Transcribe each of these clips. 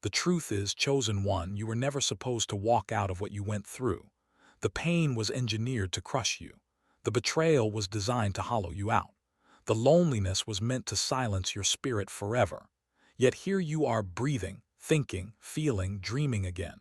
The truth is, chosen one, you were never supposed to walk out of what you went through. The pain was engineered to crush you. The betrayal was designed to hollow you out. The loneliness was meant to silence your spirit forever. Yet here you are, breathing, thinking, feeling, dreaming again.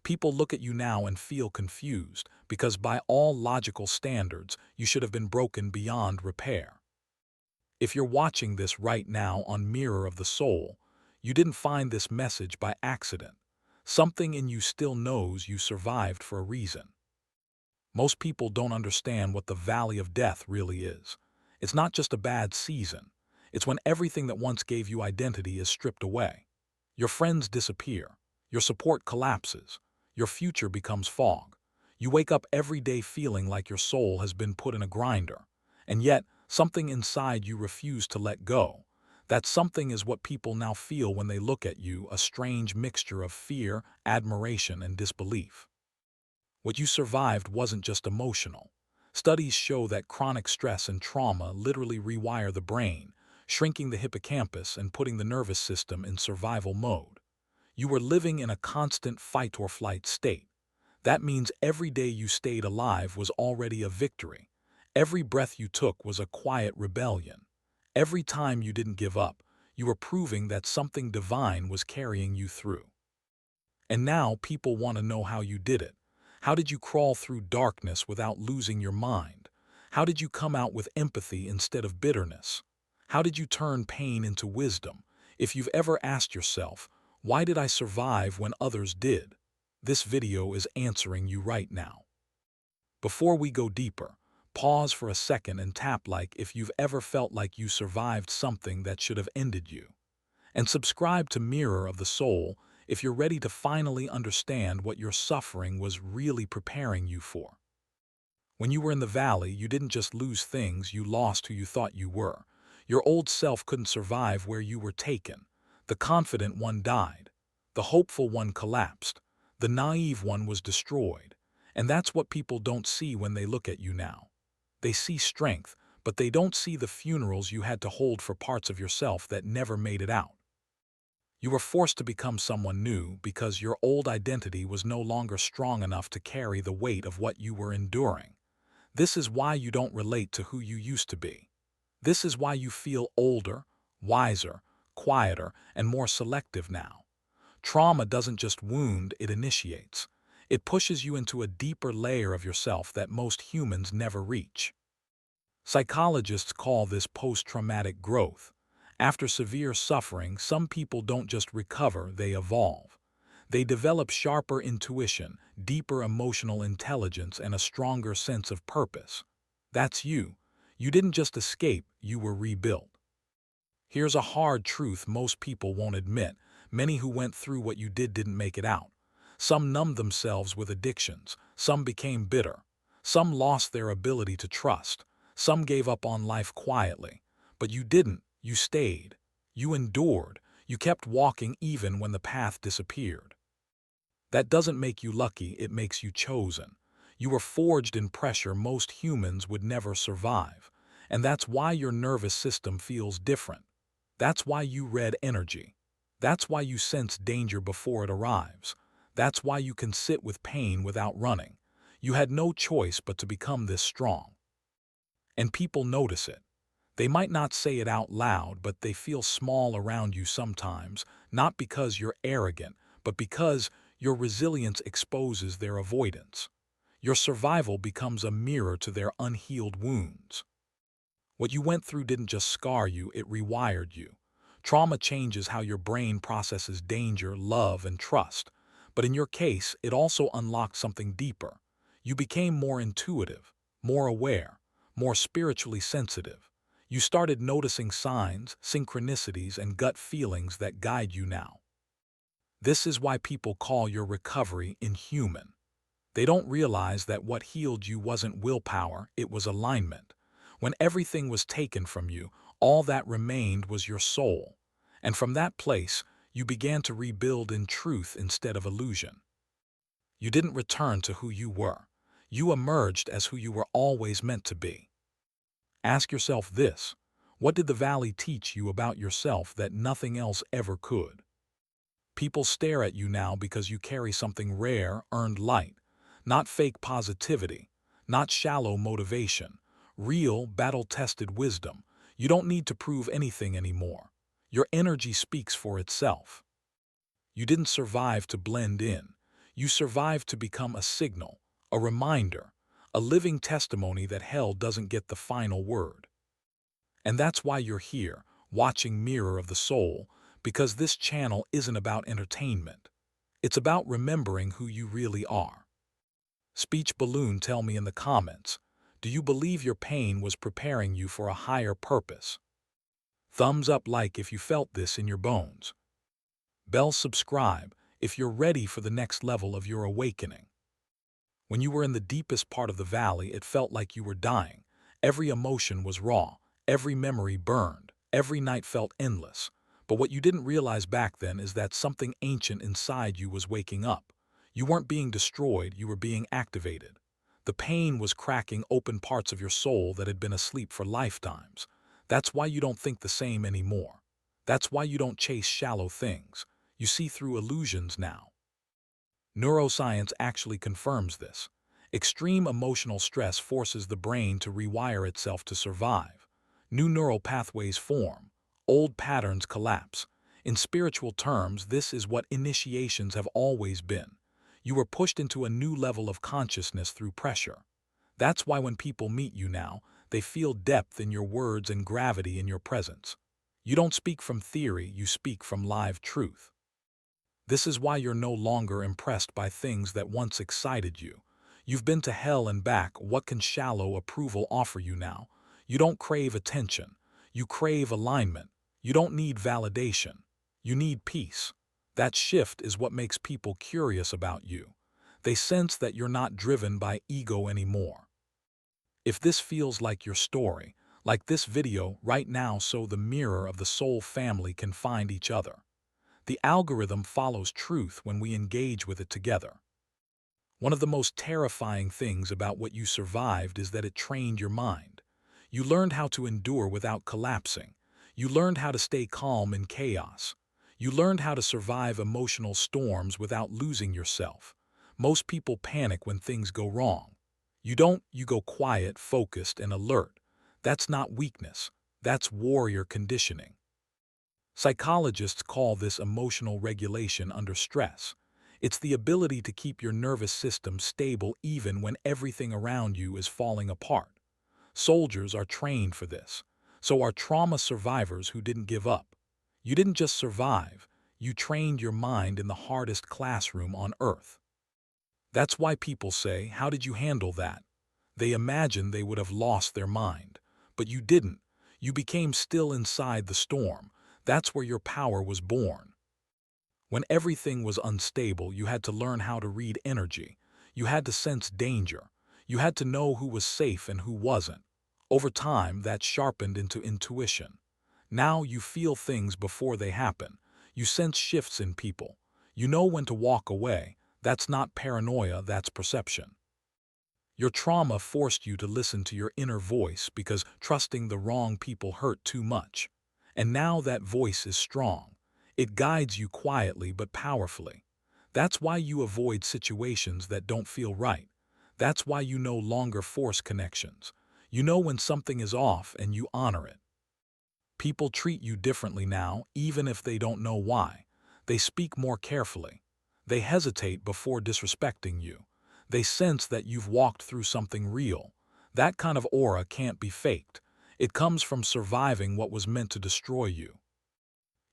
People look at you now and feel confused, because by all logical standards, you should have been broken beyond repair. If you're watching this right now on Mirror of the Soul, you didn't find this message by accident. Something in you still knows you survived for a reason. Most people don't understand what the valley of death really is. It's not just a bad season. It's when everything that once gave you identity is stripped away. Your friends disappear. Your support collapses. Your future becomes fog. You wake up every day feeling like your soul has been put in a grinder. And yet, something inside you refuses to let go. That something is what people now feel when they look at you, a strange mixture of fear, admiration, and disbelief. What you survived wasn't just emotional. Studies show that chronic stress and trauma literally rewire the brain, shrinking the hippocampus and putting the nervous system in survival mode. You were living in a constant fight-or-flight state. That means every day you stayed alive was already a victory. Every breath you took was a quiet rebellion. Every time you didn't give up, you were proving that something divine was carrying you through. And now people want to know how you did it. How did you crawl through darkness without losing your mind? How did you come out with empathy instead of bitterness? How did you turn pain into wisdom? If you've ever asked yourself, why did I survive when others did? This video is answering you right now. Before we go deeper, pause for a second and tap like if you've ever felt like you survived something that should have ended you. And subscribe to Mirror of the Soul if you're ready to finally understand what your suffering was really preparing you for. When you were in the valley, you didn't just lose things, you lost who you thought you were. Your old self couldn't survive where you were taken. The confident one died. The hopeful one collapsed. The naive one was destroyed. And that's what people don't see when they look at you now. They see strength, but they don't see the funerals you had to hold for parts of yourself that never made it out. You were forced to become someone new because your old identity was no longer strong enough to carry the weight of what you were enduring. This is why you don't relate to who you used to be. This is why you feel older, wiser, quieter, and more selective now. Trauma doesn't just wound, it initiates. It pushes you into a deeper layer of yourself that most humans never reach. Psychologists call this post-traumatic growth. After severe suffering, some people don't just recover, they evolve. They develop sharper intuition, deeper emotional intelligence, and a stronger sense of purpose. That's you. You didn't just escape, you were rebuilt. Here's a hard truth most people won't admit. Many who went through what you did didn't make it out. Some numbed themselves with addictions. Some became bitter. Some lost their ability to trust. Some gave up on life quietly. But you didn't. You stayed. You endured. You kept walking even when the path disappeared. That doesn't make you lucky, it makes you chosen. You were forged in pressure most humans would never survive. And that's why your nervous system feels different. That's why you read energy. That's why you sense danger before it arrives. That's why you can sit with pain without running. You had no choice but to become this strong. And people notice it. They might not say it out loud, but they feel small around you sometimes, not because you're arrogant, but because your resilience exposes their avoidance. Your survival becomes a mirror to their unhealed wounds. What you went through didn't just scar you, it rewired you. Trauma changes how your brain processes danger, love, and trust. But in your case, it also unlocked something deeper. You became more intuitive, more aware, more spiritually sensitive. You started noticing signs, synchronicities, and gut feelings that guide you now. This is why people call your recovery inhuman. They don't realize that what healed you wasn't willpower, it was alignment. When everything was taken from you, all that remained was your soul. And from that place, you began to rebuild in truth instead of illusion. You didn't return to who you were. You emerged as who you were always meant to be. Ask yourself this: what did the valley teach you about yourself that nothing else ever could? People stare at you now because you carry something rare, earned light, not fake positivity, not shallow motivation, real, battle-tested wisdom. You don't need to prove anything anymore. Your energy speaks for itself. You didn't survive to blend in. You survived to become a signal, a reminder, a living testimony that hell doesn't get the final word. And that's why you're here, watching Mirror of the Soul, because this channel isn't about entertainment. It's about remembering who you really are. Speech Balloon, tell me in the comments, do you believe your pain was preparing you for a higher purpose? Thumbs up like if you felt this in your bones. Bell subscribe if you're ready for the next level of your awakening. When you were in the deepest part of the valley, it felt like you were dying. Every emotion was raw, every memory burned, every night felt endless. But what you didn't realize back then is that something ancient inside you was waking up. You weren't being destroyed, you were being activated. The pain was cracking open parts of your soul that had been asleep for lifetimes. That's why you don't think the same anymore. That's why you don't chase shallow things. You see through illusions now. Neuroscience actually confirms this. Extreme emotional stress forces the brain to rewire itself to survive. New neural pathways form. Old patterns collapse. In spiritual terms, this is what initiations have always been. You were pushed into a new level of consciousness through pressure. That's why when people meet you now, they feel depth in your words and gravity in your presence. You don't speak from theory, you speak from live truth. This is why you're no longer impressed by things that once excited you. You've been to hell and back. What can shallow approval offer you now? You don't crave attention. You crave alignment. You don't need validation. You need peace. That shift is what makes people curious about you. They sense that you're not driven by ego anymore. If this feels like your story, like this video right now, so the Mirror of the Soul family can find each other. The algorithm follows truth when we engage with it together. One of the most terrifying things about what you survived is that it trained your mind. You learned how to endure without collapsing. You learned how to stay calm in chaos. You learned how to survive emotional storms without losing yourself. Most people panic when things go wrong. You don't, you go quiet, focused, and alert. That's not weakness. That's warrior conditioning. Psychologists call this emotional regulation under stress. It's the ability to keep your nervous system stable even when everything around you is falling apart. Soldiers are trained for this. So are trauma survivors who didn't give up. You didn't just survive, you trained your mind in the hardest classroom on earth. That's why people say, "How did you handle that?" They imagine they would have lost their mind. But you didn't. You became still inside the storm. That's where your power was born. When everything was unstable, you had to learn how to read energy. You had to sense danger. You had to know who was safe and who wasn't. Over time, that sharpened into intuition. Now you feel things before they happen. You sense shifts in people. You know when to walk away. That's not paranoia, that's perception. Your trauma forced you to listen to your inner voice because trusting the wrong people hurt too much. And now that voice is strong. It guides you quietly but powerfully. That's why you avoid situations that don't feel right. That's why you no longer force connections. You know when something is off and you honor it. People treat you differently now, even if they don't know why. They speak more carefully. They hesitate before disrespecting you. They sense that you've walked through something real. That kind of aura can't be faked. It comes from surviving what was meant to destroy you.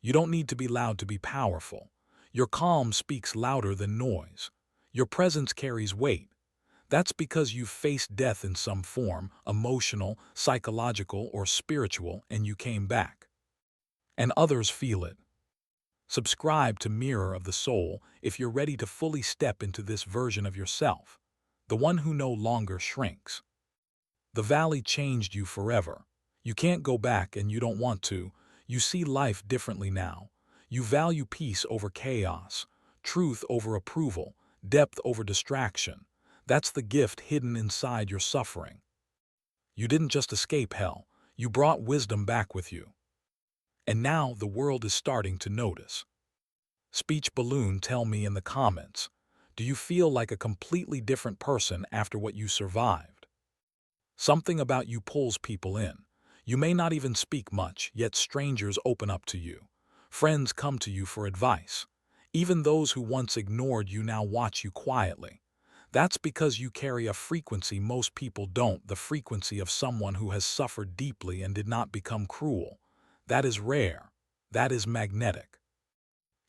You don't need to be loud to be powerful. Your calm speaks louder than noise. Your presence carries weight. That's because you've faced death in some form, emotional, psychological, or spiritual, and you came back. And others feel it. Subscribe to Mirror of the Soul if you're ready to fully step into this version of yourself, the one who no longer shrinks. The valley changed you forever. You can't go back and you don't want to. You see life differently now. You value peace over chaos, truth over approval, depth over distraction. That's the gift hidden inside your suffering. You didn't just escape hell, you brought wisdom back with you. And now the world is starting to notice. Speech balloon, tell me in the comments. Do you feel like a completely different person after what you survived? Something about you pulls people in. You may not even speak much, yet strangers open up to you. Friends come to you for advice. Even those who once ignored you now watch you quietly. That's because you carry a frequency most people don't, the frequency of someone who has suffered deeply and did not become cruel. That is rare. That is magnetic.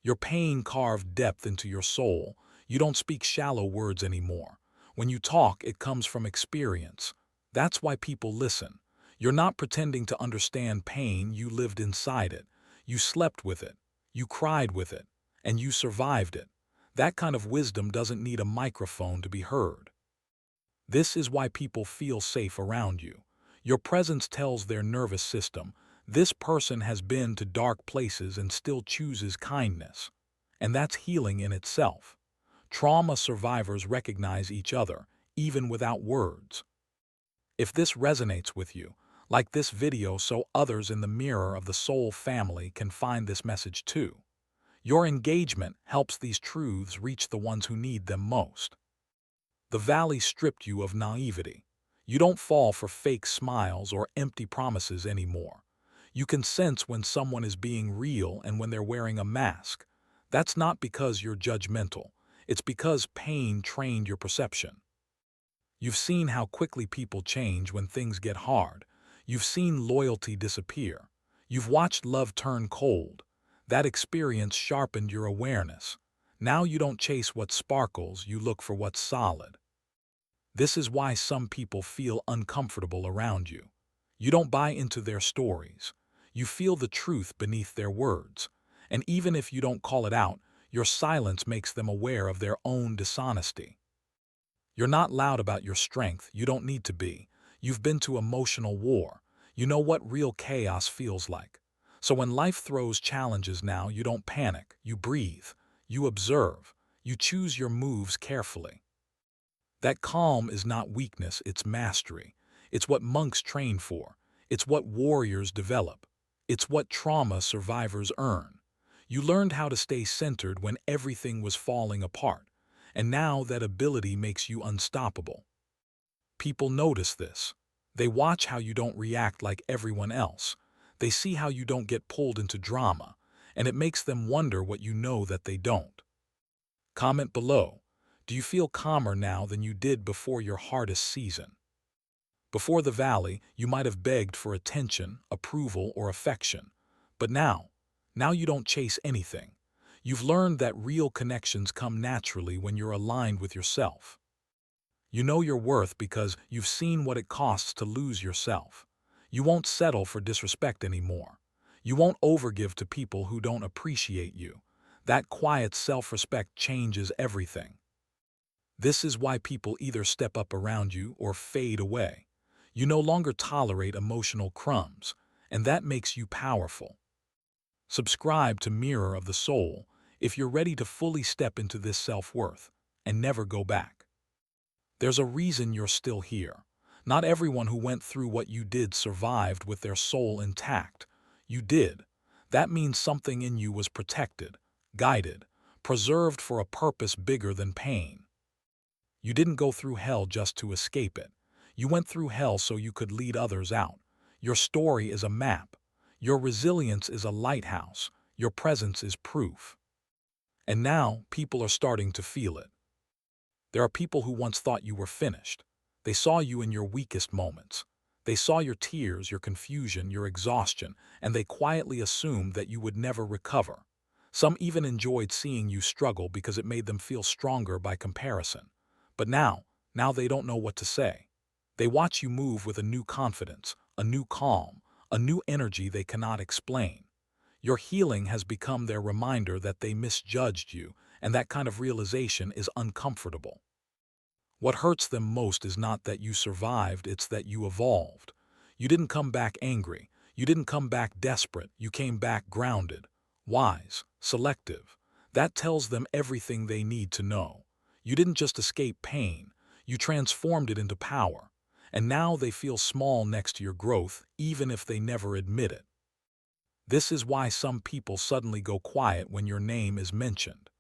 Your pain carved depth into your soul. You don't speak shallow words anymore. When you talk, it comes from experience. That's why people listen. You're not pretending to understand pain, you lived inside it. You slept with it. You cried with it. And you survived it. That kind of wisdom doesn't need a microphone to be heard. This is why people feel safe around you. Your presence tells their nervous system, this person has been to dark places and still chooses kindness. And that's healing in itself. Trauma survivors recognize each other, even without words. If this resonates with you, like this video so others in the Mirror of the Soul family can find this message too. Your engagement helps these truths reach the ones who need them most. The valley stripped you of naivety. You don't fall for fake smiles or empty promises anymore. You can sense when someone is being real and when they're wearing a mask. That's not because you're judgmental. It's because pain trained your perception. You've seen how quickly people change when things get hard. You've seen loyalty disappear. You've watched love turn cold. That experience sharpened your awareness. Now you don't chase what sparkles, you look for what's solid. This is why some people feel uncomfortable around you. You don't buy into their stories. You feel the truth beneath their words. And even if you don't call it out, your silence makes them aware of their own dishonesty. You're not loud about your strength, you don't need to be. You've been to emotional war. You know what real chaos feels like. So when life throws challenges now, you don't panic, you breathe, you observe, you choose your moves carefully. That calm is not weakness, it's mastery. It's what monks train for. It's what warriors develop. It's what trauma survivors earn. You learned how to stay centered when everything was falling apart, and now that ability makes you unstoppable. People notice this. They watch how you don't react like everyone else. They see how you don't get pulled into drama, and it makes them wonder what you know that they don't. Comment below. Do you feel calmer now than you did before your hardest season? Before the valley, you might have begged for attention, approval, or affection. But now you don't chase anything. You've learned that real connections come naturally when you're aligned with yourself. You know your worth because you've seen what it costs to lose yourself. You won't settle for disrespect anymore. You won't overgive to people who don't appreciate you. That quiet self-respect changes everything. This is why people either step up around you or fade away. You no longer tolerate emotional crumbs, and that makes you powerful. Subscribe to Mirror of the Soul if you're ready to fully step into this self-worth and never go back. There's a reason you're still here. Not everyone who went through what you did survived with their soul intact. You did. That means something in you was protected, guided, preserved for a purpose bigger than pain. You didn't go through hell just to escape it. You went through hell so you could lead others out. Your story is a map. Your resilience is a lighthouse. Your presence is proof. And now, people are starting to feel it. There are people who once thought you were finished. They saw you in your weakest moments. They saw your tears, your confusion, your exhaustion, and they quietly assumed that you would never recover. Some even enjoyed seeing you struggle because it made them feel stronger by comparison. But now they don't know what to say. They watch you move with a new confidence, a new calm, a new energy they cannot explain. Your healing has become their reminder that they misjudged you, and that kind of realization is uncomfortable. What hurts them most is not that you survived, it's that you evolved. You didn't come back angry. You didn't come back desperate. You came back grounded, wise, selective. That tells them everything they need to know. You didn't just escape pain. You transformed it into power. And now they feel small next to your growth, even if they never admit it. This is why some people suddenly go quiet when your name is mentioned.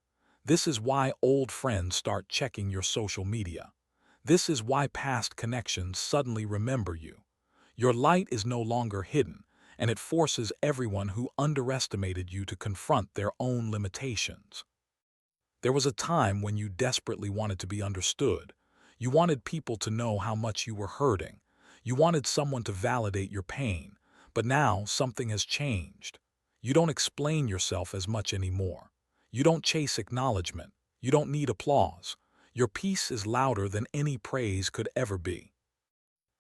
This is why old friends start checking your social media. This is why past connections suddenly remember you. Your light is no longer hidden, and it forces everyone who underestimated you to confront their own limitations. There was a time when you desperately wanted to be understood. You wanted people to know how much you were hurting. You wanted someone to validate your pain. But now something has changed. You don't explain yourself as much anymore. You don't chase acknowledgement. You don't need applause. Your peace is louder than any praise could ever be.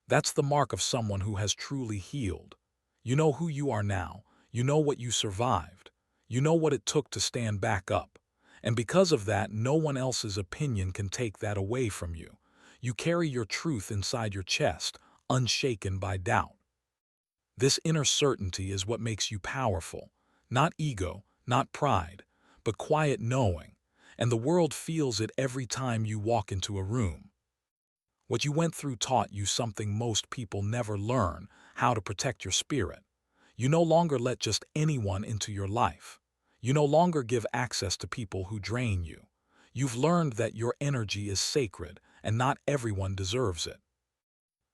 That's the mark of someone who has truly healed. You know who you are now. You know what you survived. You know what it took to stand back up. And because of that, no one else's opinion can take that away from you. You carry your truth inside your chest, unshaken by doubt. This inner certainty is what makes you powerful. Not ego, not pride, but quiet knowing. And the world feels it every time you walk into a room. What you went through taught you something most people never learn: how to protect your spirit. You no longer let just anyone into your life. You no longer give access to people who drain you. You've learned that your energy is sacred, and not everyone deserves it.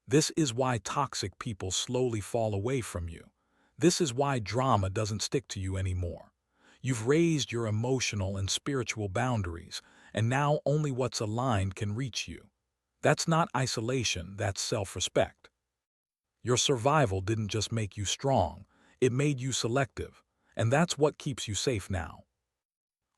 This is why toxic people slowly fall away from you. This is why drama doesn't stick to you anymore. You've raised your emotional and spiritual boundaries, and now only what's aligned can reach you. That's not isolation, that's self-respect. Your survival didn't just make you strong, it made you selective, and that's what keeps you safe now.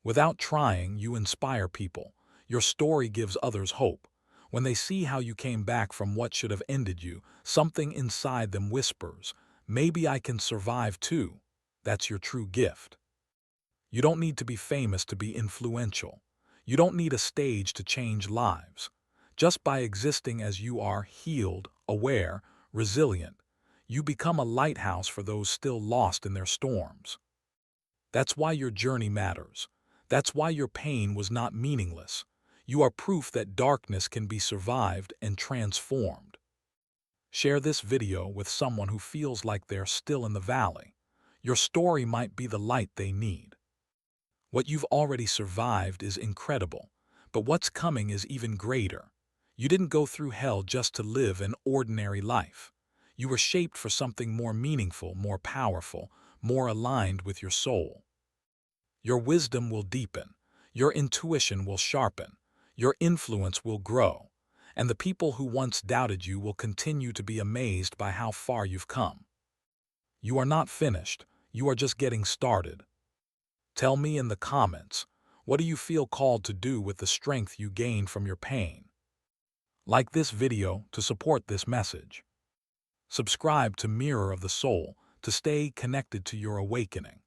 Without trying, you inspire people. Your story gives others hope. When they see how you came back from what should have ended you, something inside them whispers, maybe I can survive too. That's your true gift. You don't need to be famous to be influential. You don't need a stage to change lives. Just by existing as you are, healed, aware, resilient, you become a lighthouse for those still lost in their storms. That's why your journey matters. That's why your pain was not meaningless. You are proof that darkness can be survived and transformed. Share this video with someone who feels like they're still in the valley. Your story might be the light they need. What you've already survived is incredible, but what's coming is even greater. You didn't go through hell just to live an ordinary life. You were shaped for something more meaningful, more powerful, more aligned with your soul. Your wisdom will deepen, your intuition will sharpen, your influence will grow, and the people who once doubted you will continue to be amazed by how far you've come. You are not finished, you are just getting started. Tell me in the comments, what do you feel called to do with the strength you gain from your pain? Like this video to support this message. Subscribe to Mirror of the Soul to stay connected to your awakening.